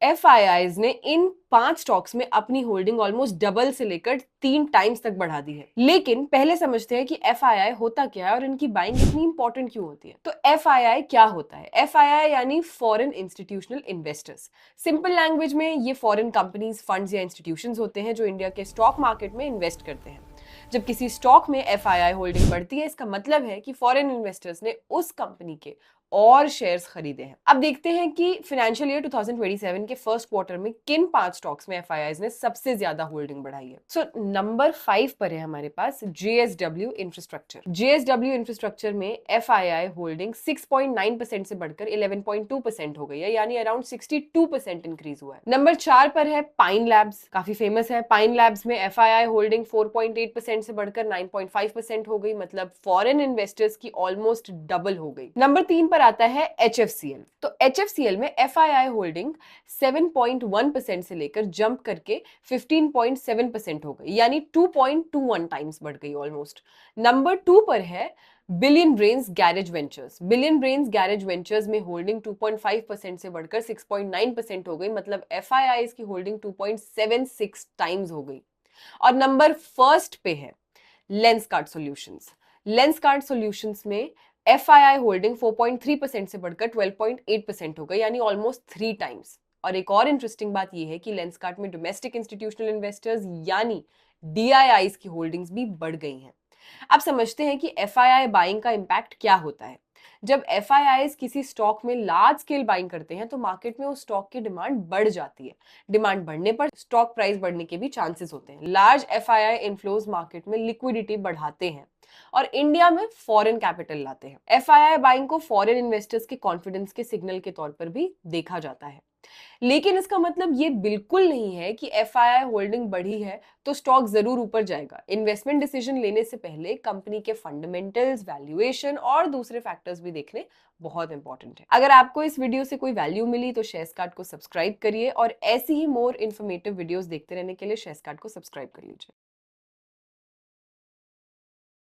FIIs ने इन 5 stocks में अपनी होल्डिंग ऑलमोस्ट डबल से लेकर 3 टाइम्स तक बढ़ा दी है। लेकिन पहले समझते हैं कि एफआईआई होता क्या है और इनकी बाइंग इतनी इंपॉर्टेंट क्यों होती है। तो एफआईआई क्या होता है? एफआईआई यानी foreign institutional investors. Simple language में ये फॉरेन कंपनीज, फंड्स या इंस्टीट्यूशंस होते हैं जो इंडिया के स्टॉक मार्केट में इन्वेस्ट करते हैं। जब किसी स्टॉक में एफआईआई होल्डिंग बढ़ती है, इसका मतलब है कि फॉरेन इन्वेस्टर्स ने उस कंपनी के और शेयर्स खरीदे हैं। अब देखते हैं कि फाइनेंशियल ईयर 2027 के फर्स्ट क्वार्टर में किन 5 स्टॉक्स में एफआईआईज ने सबसे ज्यादा होल्डिंग बढ़ाई है। सो नंबर 5 पर है हमारे पास जेएसडब्ल्यू इंफ्रास्ट्रक्चर। जेएसडब्ल्यू इंफ्रास्ट्रक्चर में एफआईआई होल्डिंग 6.9% से बढ़कर 11.2% हो गई है, यानी अराउंड 62% इंक्रीज हुआ है। नंबर 4 पर है पाइन लैब्स, काफी फेमस है। पाइन लैब्स में एफआईआई होल्डिंग 4.8% से बढ़कर 9.5% हो गई, मतलब फॉरेन इन्वेस्टर्स की ऑलमोस्ट डबल हो गई। नंबर 3 पर आता है एचएफसीएल। तो एचएफसीएल में एफआईआई होल्डिंग 7.1% से लेकर जंप करके 15.7% हो गई, यानी 2.21 टाइम्स बढ़ गई ऑलमोस्ट। नंबर 2 पर है billion brains garage ventures. Billion brains garage ventures में होल्डिंग 2.5% से बढ़कर 6.9% हो गई, मतलब एफआईआई की होल्डिंग 2.76 टाइम्स हो गई। और नंबर फर्स्ट पे है लेंसकार्ट सॉल्यूशंस। लेंसकार्ट सॉल्यूशंस में एफआईआई होल्डिंग 4.3% से बढ़कर 12.8% हो गई, यानी ऑलमोस्ट 3 टाइम्स। और एक और इंटरेस्टिंग बात यह है कि लेंसकार्ट में डोमेस्टिक इंस्टीट्यूशनल इन्वेस्टर्स यानी डीआईआईज की होल्डिंग्स भी बढ़ गई हैं। अब समझते हैं कि एफआईआई बाइंग का इंपैक्ट क्या होता है। जब एफआईआईज किसी स्टॉक में लार्ज स्केल बाइंग करते हैं तो मार्केट में उस स्टॉक की डिमांड बढ़ जाती है। डिमांड बढ़ने पर स्टॉक प्राइस बढ़ने के भी चांसेस होते हैं। लार्ज एफआईआई इनफ्लोज मार्केट में लिक्विडिटी बढ़ाते हैं और इंडिया में फॉरेन कैपिटल लाते हैं। एफआईआई बाइंग को फॉरेन इन्वेस्टर्स के कॉन्फिडेंस के सिग्नल के तौर पर भी देखा जाता है। लेकिन इसका मतलब ये बिल्कुल नहीं है कि एफआईआई होल्डिंग बढ़ी है तो स्टॉक जरूर ऊपर जाएगा। इन्वेस्टमेंट डिसीजन लेने से पहले कंपनी के फंडामेंटल्स, वैल्यूएशन और दूसरे फैक्टर्स भी देखने बहुत इंपॉर्टेंट है। अगर आपको इस वीडियो से कोई वैल्यू मिली तो शेयरकार्ट को सब्सक्राइब करिए और ऐसी ही मोर इन्फॉर्मेटिव वीडियोस देखते रहने के लिए शेयरकार्ट को सब्सक्राइब कर लीजिए।